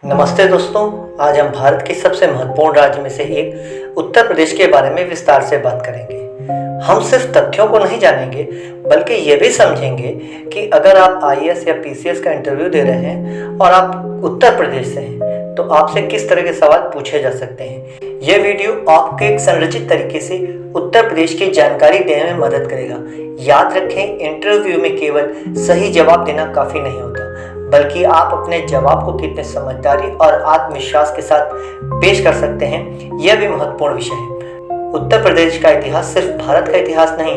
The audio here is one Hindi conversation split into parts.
नमस्ते दोस्तों। आज हम भारत के सबसे महत्वपूर्ण राज्य में से एक उत्तर प्रदेश के बारे में विस्तार से बात करेंगे। हम सिर्फ तथ्यों को नहीं जानेंगे बल्कि ये भी समझेंगे कि अगर आप आईएएस या पीसीएस का इंटरव्यू दे रहे हैं और आप उत्तर प्रदेश से हैं तो आपसे किस तरह के सवाल पूछे जा सकते हैं। यह वीडियो आपको एक संरचित तरीके से उत्तर प्रदेश की जानकारी देने में मदद करेगा। याद रखें, इंटरव्यू में केवल सही जवाब देना काफ़ी नहीं होता, बल्कि आप अपने जवाब को कितने समझदारी और आत्मविश्वास के साथ पेश कर सकते हैं, यह भी महत्वपूर्ण विषय है। उत्तर प्रदेश का इतिहास सिर्फ भारत का इतिहास नहीं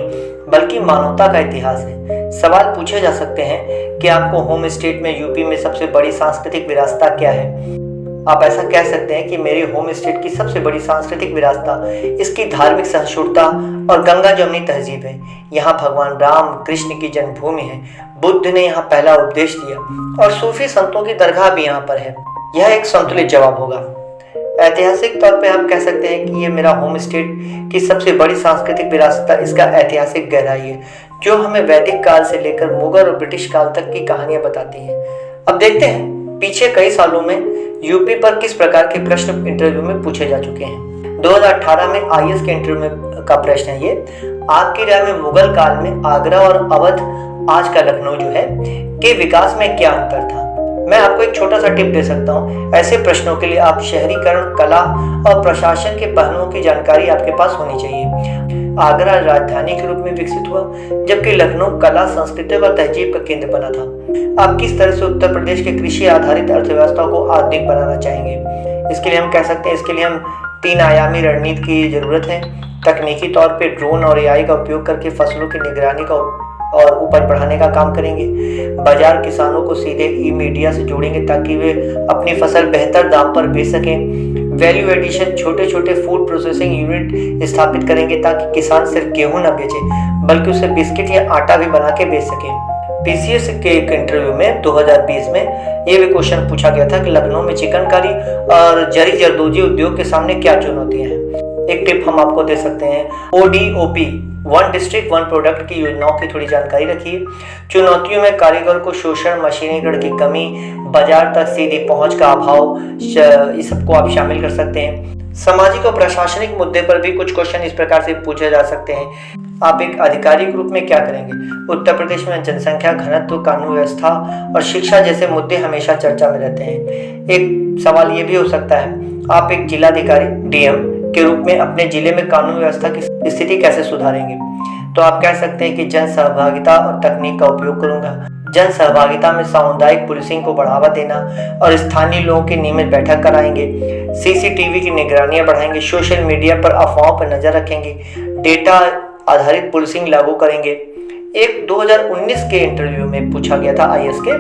बल्कि मानवता का इतिहास है। सवाल पूछे जा सकते हैं कि आपको होम स्टेट में यूपी में सबसे बड़ी सांस्कृतिक विरासत क्या है। आप ऐसा कह सकते हैं कि मेरे होम स्टेट की सबसे बड़ी सांस्कृतिक विरासत इसकी धार्मिक सहिष्णुता और गंगा जमुनी तहजीब है। यहाँ भगवान राम कृष्ण की जन्मभूमि है, बुद्ध ने यहाँ पहला उपदेश दिया और सूफी संतों की दरगाह भी यहाँ पर है। यह एक संतुलित जवाब होगा। ऐतिहासिक तौर पे आप कह सकते हैं कि ये मेरा होम स्टेट की सबसे बड़ी सांस्कृतिक विरासत इसका ऐतिहासिक गहराई है, जो हमें वैदिक काल से लेकर मुगल और ब्रिटिश काल तक की कहानियां बताती हैं। अब देखते हैं पीछे कई सालों में यूपी पर किस प्रकार के प्रश्न इंटरव्यू में पूछे जा चुके हैं। 2018 में आईएएस के इंटरव्यू में का प्रश्न है ये, आपकी राय में मुगल काल में आगरा और अवध, आज का लखनऊ जो है, के विकास में क्या अंतर था। मैं आपको एक छोटा सा टिप दे सकता हूँ। ऐसे प्रश्नों के लिए आप शहरीकरण, कला और प्रशासन के पहलुओं की जानकारी आपके पास होनी चाहिए। आगरा राजधानी के रूप में विकसित हुआ जबकि लखनऊ कला, संस्कृति और तहजीब का केंद्र बना था। आप किस तरह से उत्तर प्रदेश के कृषि आधारित अर्थव्यवस्था को आधुनिक बनाना चाहेंगे। इसके लिए हम कह सकते हैं, इसके लिए हम 3 आयामी रणनीति की जरूरत है। तकनीकी तौर पे ड्रोन और एआई का उपयोग करके फसलों की निगरानी का और उपज बढ़ाने का काम करेंगे। बाजार किसानों को सीधे ई मीडिया से जोड़ेंगे ताकि वे अपनी फसल बेहतर दाम पर बेच सकें। वैल्यू एडिशन, छोटे छोटे फूड प्रोसेसिंग यूनिट स्थापित करेंगे ताकि किसान सिर्फ गेहूं न बेचे बल्कि उसे बिस्किट या आटा भी बना के बेच सके। पीसीएस के एक इंटरव्यू में 2020 में ये भी क्वेश्चन पूछा गया था कि लखनऊ में चिकनकारी और जरी जरदोजी उद्योग के सामने क्या चुनौतियां हैं। एक टिप हम आपको दे सकते हैं, ODOP, one district one product की योजनाओं की थोड़ी जानकारी रखिए। चुनौतियों में कारीगर को शोषण, मशीनीकरण की कमी, बाजार तक सीधी पहुंच का अभाव, इस सबको आप शामिल कर सकते हैं। सामाजिक और प्रशासनिक मुद्दे पर भी कुछ क्वेश्चन इस प्रकार से पूछे जा सकते हैं। आप एक अधिकारी के रूप में क्या करेंगे। उत्तर प्रदेश में जनसंख्या घनत्व, कानून व्यवस्था और शिक्षा जैसे मुद्दे हमेशा चर्चा में रहते हैं। एक सवाल ये भी हो सकता है, आप एक जिलाधिकारी डीएम के रूप में अपने जिले में कानून व्यवस्था की स्थिति कैसे सुधारेंगे। तो आप कह सकते हैं कि जन सहभागिता और तकनीक का उपयोग करूंगा। जन सहभागिता में सामुदायिक पुलिसिंग को बढ़ावा देना और स्थानीय लोगों की नियमित बैठक कराएंगे। सीसीटीवी की निगरानियां बढ़ाएंगे। सोशल मीडिया पर अफवाहों पर नजर रखेंगे। डेटा आधारित पुलिसिंग लागू करेंगे। एक 2019 के इंटरव्यू में पूछा गया था आईएएस के,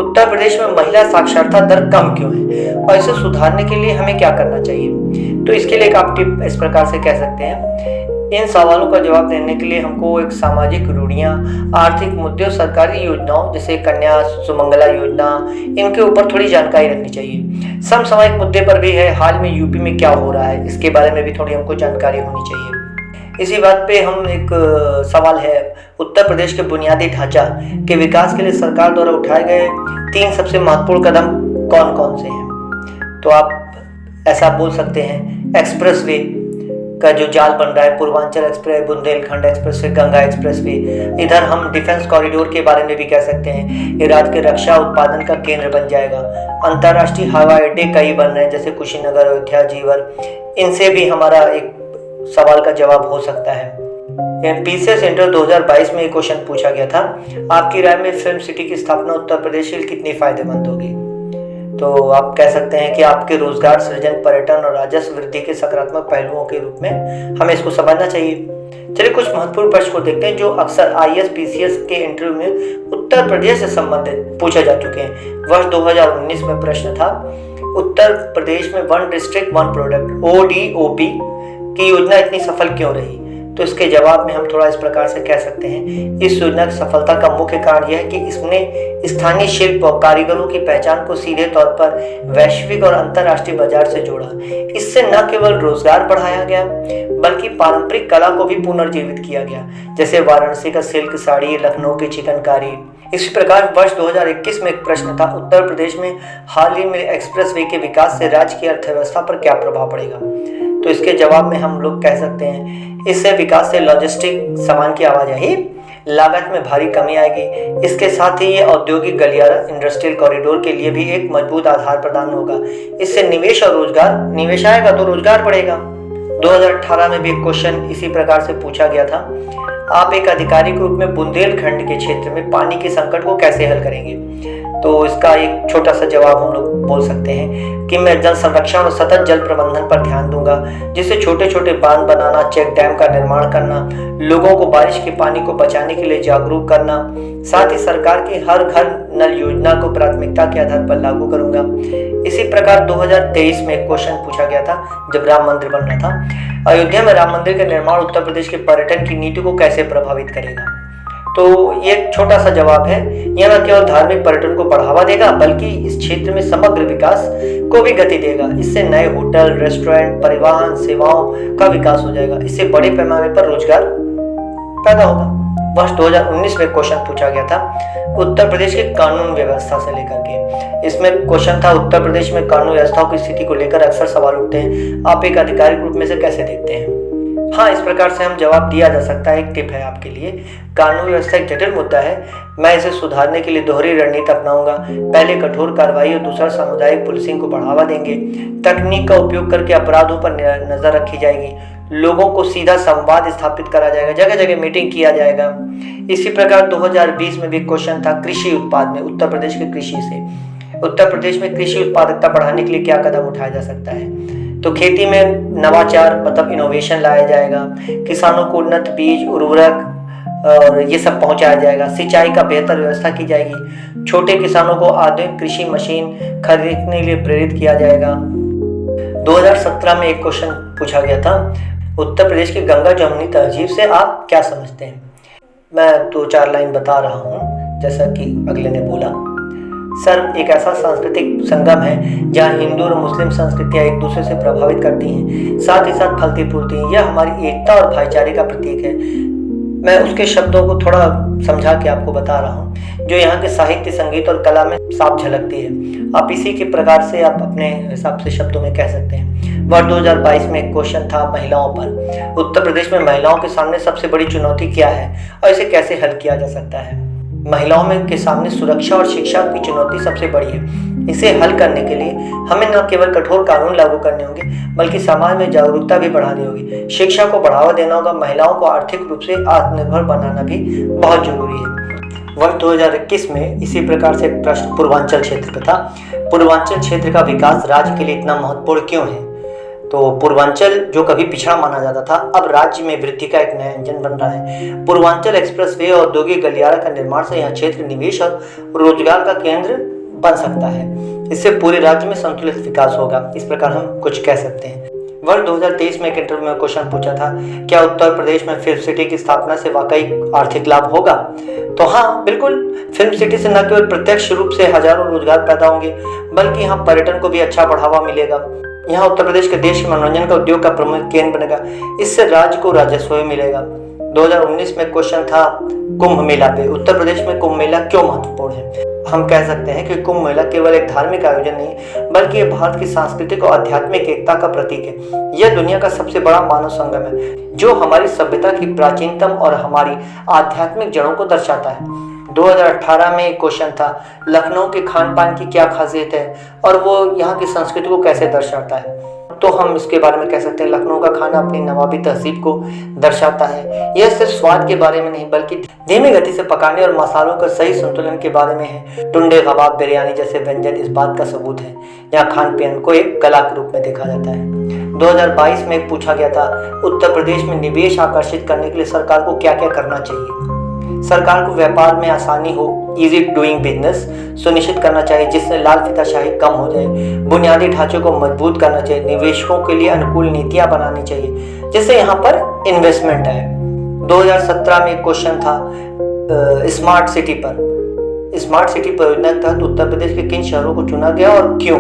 उत्तर प्रदेश में महिला साक्षरता दर कम क्यों है और इसे सुधारने के लिए हमें क्या करना चाहिए। तो इसके लिए एक आप टिप इस प्रकार से कह सकते हैं, इन सवालों का जवाब देने के लिए हमको एक सामाजिक रूढ़ियाँ, आर्थिक मुद्दे और सरकारी योजनाओं जैसे कन्या सुमंगला योजना, इनके ऊपर थोड़ी जानकारी रखनी चाहिए। समसामयिक मुद्दे पर भी है, हाल में यूपी में क्या हो रहा है, इसके बारे में भी थोड़ी हमको जानकारी होनी चाहिए। इसी बात पे हम एक सवाल है, उत्तर प्रदेश के बुनियादी ढांचा के विकास के लिए सरकार द्वारा उठाए गए 3 सबसे महत्वपूर्ण कदम कौन कौन से हैं। तो आप ऐसा बोल सकते हैं, एक्सप्रेसवे का जो जाल बन रहा है, Purvanchal express, Bundelkhand expressway, Ganga expressway. इधर हम डिफेंस कॉरिडोर के बारे में भी कह सकते हैं, ये राज्य के रक्षा उत्पादन का केंद्र बन जाएगा। अंतर्राष्ट्रीय हवाई अड्डे कई बन रहे हैं जैसे कुशीनगर, अयोध्या, जीवर, इनसे भी हमारा एक सवाल का जवाब हो सकता है। पीसीएस इंटर 2022 में एक क्वेश्चन पूछा गया था, आपकी राय में फिल्म सिटी की स्थापना उत्तर प्रदेश के लिए कितनी फायदेमंद होगी। तो आप कह सकते हैं कि आपके रोजगार सृजन, पर्यटन और राजस्व वृद्धि के सकारात्मक पहलुओं के रूप में हमें इसको समझना चाहिए। चलिए कुछ महत्वपूर्ण प्रश्न को देखते हैं जो अक्सर आईएएस पीसीएस के इंटरव्यू में उत्तर प्रदेश से संबंधित पूछे जा चुके हैं। वर्ष 2019 में प्रश्न था, उत्तर प्रदेश में one district one product ODOP की योजना इतनी सफल क्यों रही। तो इसके जवाब में हम थोड़ा इस प्रकार से कह सकते हैं, इस योजना की सफलता का मुख्य कारण यह है कि इसने स्थानीय शिल्प और कारीगरों की पहचान को सीधे तौर पर वैश्विक और अंतर्राष्ट्रीय बाजार से जोड़ा। इससे न केवल रोजगार बढ़ाया गया बल्कि पारंपरिक कला को भी पुनर्जीवित किया गया, जैसे वाराणसी का सिल्क साड़ी, लखनऊ की चिकनकारी। इसी प्रकार वर्ष 2021 में एक प्रश्न था, उत्तर प्रदेश में हाल ही में एक्सप्रेसवे के विकास से राज्य की अर्थव्यवस्था पर क्या प्रभाव पड़ेगा। तो इसके जवाब में हम लोग कह सकते हैं, इससे विकास से लॉजिस्टिक सामान की आवाजाही लागत में भारी कमी आएगी। इसके साथ ही ये औद्योगिक गलियारा इंडस्ट्रियल कॉरिडोर के लिए भी एक मजबूत आधार प्रदान होगा। इससे निवेश और रोजगार, निवेश आएगा तो रोजगार बढ़ेगा। 2018 में भी एक क्वेश्चन इसी प्रकार से पूछा गया था, आप एक अधिकारी के रूप में बुंदेलखंड के क्षेत्र में पानी के संकट को कैसे हल करेंगे। तो इसका एक छोटा सा जवाब हम लोग बोल सकते हैं कि मैं जल संरक्षण और सतत जल प्रबंधन पर ध्यान दूंगा, जिससे छोटे छोटे बांध बनाना, चेक डैम का निर्माण करना, लोगों को बारिश के पानी को बचाने के लिए जागरूक करना, साथ ही सरकार की हर घर नल योजना को प्राथमिकता के आधार पर लागू करूंगा। इसी प्रकार 2023 में एक क्वेश्चन पूछा गया था, जब राम मंदिर बन रहा था, अयोध्या में राम मंदिर का निर्माण उत्तर प्रदेश के पर्यटन की नीति को कैसे प्रभावित करेगा। तो ये एक छोटा सा जवाब है, यह न केवल धार्मिक पर्यटन को बढ़ावा देगा बल्कि इस क्षेत्र में समग्र विकास को भी गति देगा। इससे नए होटल, रेस्टोरेंट, परिवहन सेवाओं का विकास हो जाएगा। इससे बड़े पैमाने पर रोजगार पैदा होगा। वर्ष 2019 में क्वेश्चन पूछा गया था उत्तर प्रदेश की कानून व्यवस्था से लेकर के। इसमें क्वेश्चन था, उत्तर प्रदेश में कानून व्यवस्था की स्थिति को लेकर अक्सर सवाल उठते हैं, आप एक आधिकारिक रूप में से कैसे देखते हैं। हाँ, इस प्रकार से हम जवाब दिया जा सकता है। एक टिप है आपके लिए, कानून व्यवस्था एक जटिल मुद्दा है। मैं इसे सुधारने के लिए दोहरी रणनीति अपनाऊंगा। पहले कठोर कार्रवाई और दूसरा सामुदायिक पुलिसिंग को बढ़ावा देंगे। तकनीक का उपयोग करके अपराधों पर नजर रखी जाएगी। लोगों को सीधा संवाद स्थापित करा जाएगा, जगह जगह मीटिंग किया जाएगा। इसी प्रकार 2020 में भी क्वेश्चन था, कृषि उत्पाद में उत्तर प्रदेश के कृषि से, उत्तर प्रदेश में कृषि उत्पादकता बढ़ाने के लिए क्या कदम उठाया जा सकता है। तो खेती में नवाचार मतलब इनोवेशन लाया जाएगा, किसानों को उन्नत बीज, उर्वरक और ये सब पहुंचाया जाएगा। सिंचाई का बेहतर व्यवस्था की जाएगी। छोटे किसानों को आधुनिक कृषि मशीन खरीदने के लिए प्रेरित किया जाएगा। 2017 में एक क्वेश्चन पूछा गया था, उत्तर प्रदेश की गंगा जमुनी तहजीब से आप क्या समझते हैं। मैं 2-4 लाइन बता रहा हूँ, जैसा कि अगले ने बोला। सर, एक ऐसा सांस्कृतिक संगम है जहाँ हिंदू और मुस्लिम संस्कृतियाँ एक दूसरे से प्रभावित करती हैं, साथ ही साथ फलती फूलती हैं। यह हमारी एकता और भाईचारे का प्रतीक है। मैं उसके शब्दों को थोड़ा समझा के आपको बता रहा हूँ, जो यहाँ के साहित्य, संगीत और कला में साफ झलकती है। आप इसी के प्रकार से आप अपने हिसाब से शब्दों में कह सकते हैं। वर्ष 2022 में एक क्वेश्चन था महिलाओं पर, उत्तर प्रदेश में महिलाओं के सामने सबसे बड़ी चुनौती क्या है और इसे कैसे हल किया जा सकता है। महिलाओं में के सामने सुरक्षा और शिक्षा की चुनौती सबसे बड़ी है। इसे हल करने के लिए हमें न केवल कठोर कानून लागू करने होंगे बल्कि समाज में जागरूकता भी बढ़ानी होगी। शिक्षा को बढ़ावा देना होगा। महिलाओं को आर्थिक रूप से आत्मनिर्भर बनाना भी बहुत जरूरी है। वर्ष 2021 में इसी प्रकार से एक प्रश्न पूर्वांचल क्षेत्र का था, पूर्वांचल क्षेत्र का विकास राज्य के लिए इतना महत्वपूर्ण क्यों है। तो पूर्वांचल जो कभी पिछड़ा माना जाता था, अब राज्य में वृद्धि का एक नया इंजन बन रहा है। पूर्वांचल एक्सप्रेसवे और औद्योगिक गलियारा का निर्माण से यह क्षेत्र निवेश और रोजगार का केंद्र बन सकता है। इससे पूरे राज्य में संतुलित विकास होगा, इस प्रकार हम कुछ कह सकते हैं। वर्ष 2023 में एक इंटरव्यू में क्वेश्चन पूछा था, क्या उत्तर प्रदेश में फिल्म सिटी की स्थापना से वाकई आर्थिक लाभ होगा। तो हाँ, बिल्कुल। फिल्म सिटी से न केवल प्रत्यक्ष रूप से हजारों रोजगार पैदा होंगे बल्कि यहाँ पर्यटन को भी अच्छा बढ़ावा मिलेगा। यहाँ उत्तर प्रदेश के देश के मनोरंजन का उद्योग का प्रमुख केंद्र बनेगा। इससे राज्य को राजस्व मिलेगा। 2019 में क्वेश्चन था कुंभ मेला पे, उत्तर प्रदेश में कुंभ मेला क्यों महत्वपूर्ण है। हम कह सकते हैं कि कुंभ मेला केवल एक धार्मिक आयोजन नहीं बल्कि ये भारत की सांस्कृतिक और आध्यात्मिक एकता का प्रतीक है। यह दुनिया का सबसे बड़ा मानव संगम है जो हमारी सभ्यता की प्राचीनतम और हमारी आध्यात्मिक जड़ों को दर्शाता है। 2018 में एक क्वेश्चन था, लखनऊ के खान पान की क्या खासियत है और वो यहाँ की संस्कृति को कैसे दर्शाता है। तो हम इसके बारे में कह सकते हैं, लखनऊ का खाना अपनी नवाबी तहजीब को दर्शाता है। यह सिर्फ स्वाद के बारे में नहीं बल्कि धीमी गति से पकाने और मसालों का सही संतुलन के बारे में है। टुंडे, कबाब, बिरयानी जैसे व्यंजन इस बात का सबूत है। यहाँ खान पान को एक कला के रूप में देखा जाता है। 2022 में पूछा गया था, उत्तर प्रदेश में निवेश आकर्षित करने के लिए सरकार को क्या क्या करना चाहिए। सरकार को व्यापार में आसानी हो, इजी डूइंग बिजनेस सुनिश्चित करना चाहिए जिससे लाल फीताशाही कम हो जाए। बुनियादी ढांचे को मजबूत करना चाहिए। निवेशकों के लिए अनुकूल नीतियां बनानी चाहिए जिससे यहाँ पर इन्वेस्टमेंट आए। 2017 में एक क्वेश्चन था स्मार्ट सिटी पर। स्मार्ट सिटी परियोजना के तहत उत्तर प्रदेश के किन शहरों को चुना गया और क्यों।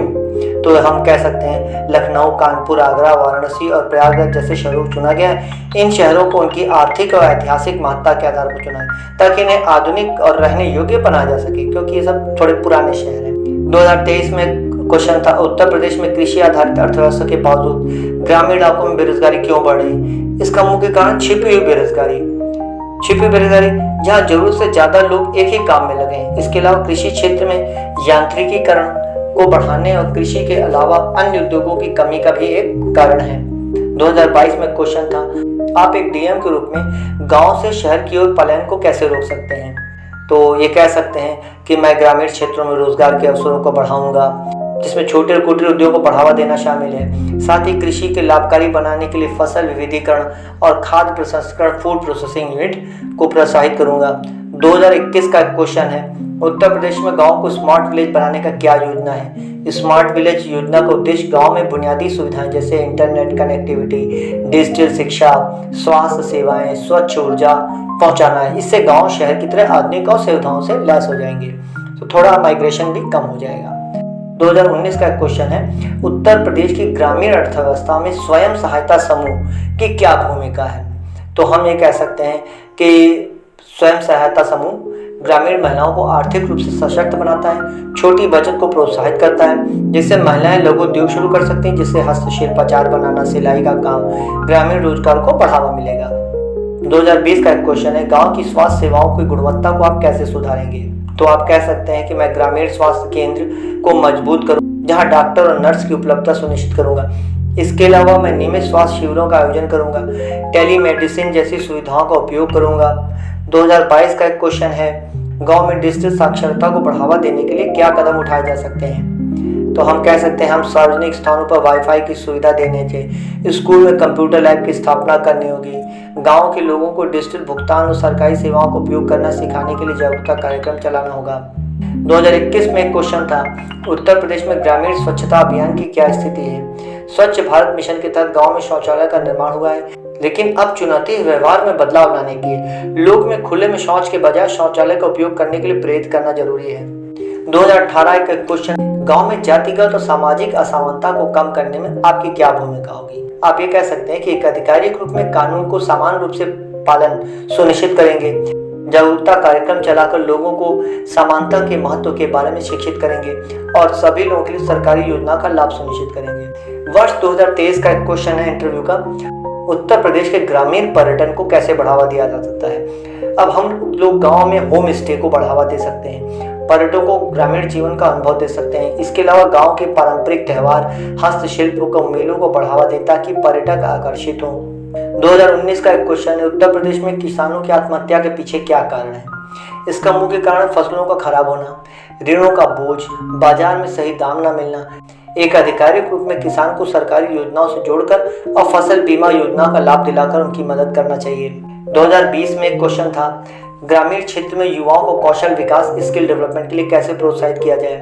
तो हम कह सकते हैं लखनऊ, कानपुर, आगरा, वाराणसी और प्रयागराज जैसे शहरों को चुना गया है। इन शहरों को उनकी आर्थिक और ऐतिहासिक महत्ता के आधार पर चुना है ताकि इन्हें आधुनिक और रहने योग्य बनाया जा सके, क्योंकि ये सब थोड़े पुराने शहर हैं। 2023 में क्वेश्चन था, उत्तर प्रदेश में कृषि आधारित अर्थव्यवस्था के बावजूद ग्रामीण इलाकों में बेरोजगारी क्यों बढ़ रही? इसका मुख्य कारण छिपी हुई बेरोजगारी, जहां जरूरत से ज्यादा लोग एक ही काम में लगे हैं। इसके अलावा कृषि क्षेत्र में यांत्रिकीकरण को बढ़ाने और कृषि के अलावा अन्य उद्योगों की कमी का भी एक कारण है। 2022 में क्वेश्चन था, आप एक डीएम के रूप में गांव से शहर की ओर पलायन को कैसे रोक सकते हैं? तो ये कह सकते हैं कि मैं ग्रामीण क्षेत्रों में रोजगार के अवसरों को बढ़ाऊंगा, जिसमें छोटे और कुटीर उद्योग को बढ़ावा देना शामिल है। साथ ही कृषि के लाभकारी बनाने के लिए फसल विविधीकरण और खाद्य प्रसंस्करण फूड प्रोसेसिंग यूनिट को प्रोत्साहित करूंगा। 2021 का क्वेश्चन है, उत्तर प्रदेश में गांव को स्मार्ट विलेज बनाने का क्या योजना है? स्मार्ट विलेज योजना का उद्देश्य गांव में बुनियादी सुविधाएं जैसे इंटरनेट कनेक्टिविटी, डिजिटल शिक्षा, स्वास्थ्य सेवाएं, स्वच्छ ऊर्जा पहुंचाना है। इससे गांव शहर की तरह आधुनिक और सुविधाओं से लैस हो जाएंगे, तो थोड़ा माइग्रेशन भी कम हो जाएगा। 2019 का क्वेश्चन है, उत्तर प्रदेश की ग्रामीण अर्थव्यवस्था में स्वयं सहायता समूह की क्या भूमिका है? तो हम ये कह सकते हैं कि स्वयं सहायता समूह ग्रामीण महिलाओं को आर्थिक रूप से सशक्त बनाता है, छोटी बचत को प्रोत्साहित करता है, जिससे महिलाएं लघु उद्योग शुरू कर सकती हैं, जिससे हस्तशिल्प, अचार बनाना, सिलाई का काम, ग्रामीण रोजगार को बढ़ावा मिलेगा। 2020 का क्वेश्चन है, गांव की स्वास्थ्य सेवाओं की गुणवत्ता को आप कैसे सुधारेंगे? तो आप कह सकते हैं कि मैं ग्रामीण स्वास्थ्य केंद्र को मजबूत करूं, जहां डॉक्टर और नर्स की उपलब्धता सुनिश्चित करूंगा। इसके अलावा मैं नियमित स्वास्थ्य शिविरों का आयोजन करूंगा, टेलीमेडिसिन जैसी सुविधाओं का उपयोग करूंगा। 2022 का क्वेश्चन है, गांव में डिजिटल साक्षरता को बढ़ावा देने के लिए क्या कदम उठाए जा सकते हैं? तो हम कह सकते हैं हम सार्वजनिक स्थानों पर वाईफाई की सुविधा देने चाहिए, स्कूल में कंप्यूटर लैब की स्थापना करनी होगी, गांव के लोगों को डिजिटल भुगतान और सरकारी सेवाओं का उपयोग करना सिखाने के लिए जागरूकता कार्यक्रम चलाना होगा। 2021 में एक क्वेश्चन था, उत्तर प्रदेश में ग्रामीण स्वच्छता अभियान की क्या स्थिति है? स्वच्छ भारत मिशन के तहत गांव में शौचालय का निर्माण हुआ है, लेकिन अब चुनौती व्यवहार में बदलाव लाने की है। लोग में खुले में शौच के बजाय शौचालय का उपयोग करने के लिए प्रेरित करना जरूरी है। 2018 का क्वेश्चन, गांव में जातिगत और सामाजिक असमानता को कम करने में आपकी क्या भूमिका होगी? आप ये कह सकते हैं कि एक अधिकारी के रूप में कानून को समान रूप से पालन सुनिश्चित करेंगे, जागरूकता कार्यक्रम चलाकर लोगों को समानता के महत्व के बारे में शिक्षित करेंगे और सभी लोगों के लिए सरकारी योजना का लाभ सुनिश्चित करेंगे। वर्ष 2023 का एक क्वेश्चन है इंटरव्यू का, उत्तर प्रदेश के ग्रामीण पर्यटन को कैसे बढ़ावा दिया जा सकता है? अब हम लोग गांव में होम स्टे को बढ़ावा दे सकते हैं, पर्यटकों को ग्रामीण जीवन का अनुभव दे सकते हैं। इसके अलावा गांव के पारंपरिक त्योहार, हस्तशिल्प को, मेलों को बढ़ावा दे ताकि पर्यटक आकर्षित हों। 2019 का एक क्वेश्चन है, उत्तर प्रदेश में किसानों की आत्महत्या के पीछे क्या कारण है? इसका मुख्य कारण फसलों का खराब होना, ऋणों का बोझ, बाजार में सही दाम न मिलना। एक आधिकारिक रूप में किसान को सरकारी योजनाओं से जोड़कर और फसल बीमा योजना का लाभ दिलाकर उनकी मदद करना चाहिए। 2020 में एक क्वेश्चन था, ग्रामीण क्षेत्र में युवाओं को कौशल विकास स्किल डेवलपमेंट के लिए कैसे प्रोत्साहित किया जाए?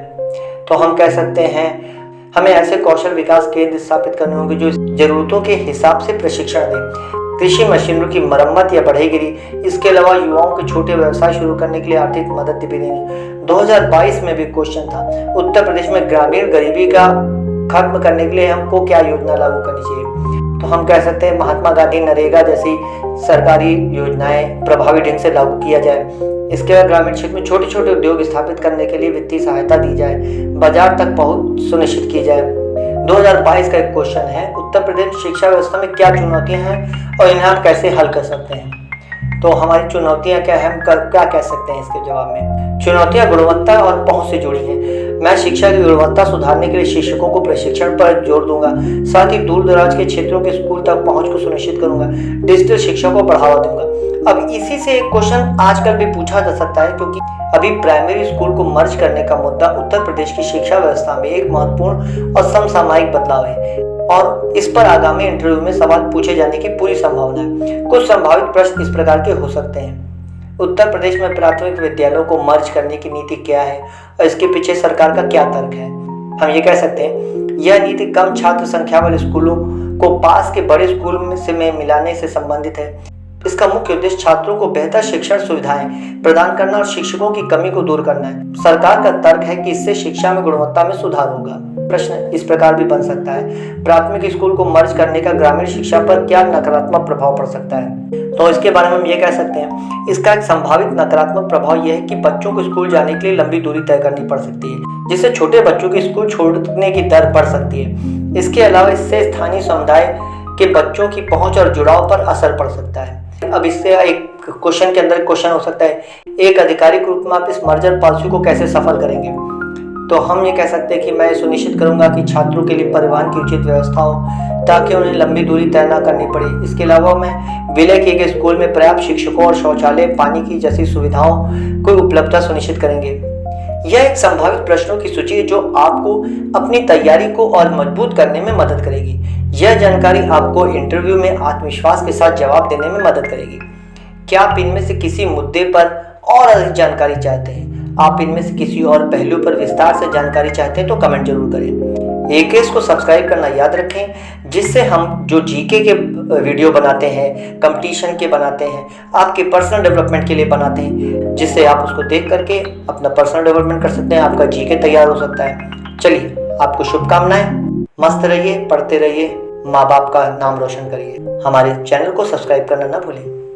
तो हम कह सकते हैं हमें ऐसे कौशल विकास केंद्र स्थापित करने होंगे जो जरूरतों के हिसाब से प्रशिक्षण दें, कृषि मशीनों की मरम्मत या बढ़ईगिरी। इसके अलावा युवाओं के छोटे व्यवसाय शुरू करने के लिए आर्थिक मदद भी देंगे। 2022 में भी क्वेश्चन था, उत्तर प्रदेश में ग्रामीण गरीबी का खत्म करने के लिए हमको क्या योजना लागू करनी चाहिए? तो हम कह सकते हैं महात्मा गांधी नरेगा जैसी सरकारी योजनाएं प्रभावी ढंग से लागू किया जाए। इसके बाद ग्रामीण क्षेत्र में छोटे छोटे उद्योग स्थापित करने के लिए वित्तीय सहायता दी जाए, बाजार तक पहुंच सुनिश्चित की जाए। 2022 का एक क्वेश्चन है, उत्तर प्रदेश शिक्षा व्यवस्था में क्या चुनौतियां हैं और इन्हें आप कैसे हल कर सकते हैं? तो हमारी चुनौतियां क्या है, हम क्या कह सकते हैं इसके जवाब में? चुनौतियां गुणवत्ता और पहुंच से जुड़ी हैं। मैं शिक्षा की गुणवत्ता सुधारने के लिए शिक्षकों को प्रशिक्षण पर जोर दूंगा, साथ ही दूर दराज के क्षेत्रों के स्कूल तक पहुंच को सुनिश्चित करूंगा, डिजिटल शिक्षा को बढ़ावा दूंगा। अब इसी से एक क्वेश्चन आजकल भी पूछा जा सकता है, क्योंकि अभी प्राइमरी स्कूल को मर्ज करने का मुद्दा उत्तर प्रदेश की शिक्षा व्यवस्था में एक महत्वपूर्ण और समसामयिक बदलाव है और इस पर आगामी इंटरव्यू में सवाल पूछे जाने की पूरी संभावना है। कुछ संभावित प्रश्न इस प्रकार के हो सकते हैं, उत्तर प्रदेश में प्राथमिक विद्यालयों को मर्ज करने की नीति क्या है और इसके पीछे सरकार का क्या तर्क है? हम ये कह सकते हैं यह नीति कम छात्र संख्या वाले स्कूलों को पास के बड़े स्कूल में मिलाने से संबंधित है। इसका मुख्य उद्देश्य छात्रों को बेहतर शिक्षण सुविधाएं प्रदान करना और शिक्षकों की कमी को दूर करना है। सरकार का तर्क है कि इससे शिक्षा में गुणवत्ता में सुधार होगा। प्रश्न इस प्रकार भी बन सकता है, प्राथमिक स्कूल को मर्ज करने का ग्रामीण शिक्षा पर क्या नकारात्मक प्रभाव पड़ सकता है। तो इसके बारे में हम ये कह सकते हैं, इसका एक संभावित नकारात्मक प्रभाव यह है कि बच्चों को स्कूल जाने के लिए लंबी दूरी तय करनी पड़ सकती है, जिससे छोटे बच्चों की स्कूल छोड़ने की दर बढ़ सकती है। इसके अलावा इससे स्थानीय समुदाय के बच्चों की पहुंच और जुड़ाव पर असर पड़ सकता है। अब इससे एक क्वेश्चन के अंदर क्वेश्चन हो सकता है, एक आधिकारिक रूप में आप इस मर्जर पॉलिसी को कैसे सफल करेंगे। तो हम ये कह सकते हैं कि मैं सुनिश्चित करूंगा कि छात्रों के लिए परिवहन की उचित व्यवस्था हो ताकि उन्हें लंबी दूरी तय न करनी पड़े। इसके अलावा मैं विलय किए गए स्कूल में पर्याप्त शिक्षकों और शौचालय, पानी की जैसी सुविधाओं को उपलब्धता सुनिश्चित करेंगे। यह एक संभावित प्रश्नों की सूची है जो आपको अपनी तैयारी को और मजबूत करने में मदद करेगी। यह जानकारी आपको इंटरव्यू में आत्मविश्वास के साथ जवाब देने में मदद करेगी। क्या आप इनमें से किसी मुद्दे पर और अधिक जानकारी चाहते हैं? आप इनमें से किसी और पहलू पर विस्तार से जानकारी चाहते हैं तो कमेंट जरूर करें। एकेएस को सब्सक्राइब करना याद रखें, जिससे हम जो जीके के वीडियो बनाते हैं, कंपटीशन के बनाते हैं, आपके पर्सनल डेवलपमेंट के लिए बनाते हैं, जिससे आप उसको देख करके अपना पर्सनल डेवलपमेंट कर सकते हैं, आपका जीके तैयार हो सकता है। चलिए, आपको शुभकामनाएं, मस्त रहिए, पढ़ते रहिए, माँ बाप का नाम रोशन करिए। हमारे चैनल को सब्सक्राइब करना ना भूलें।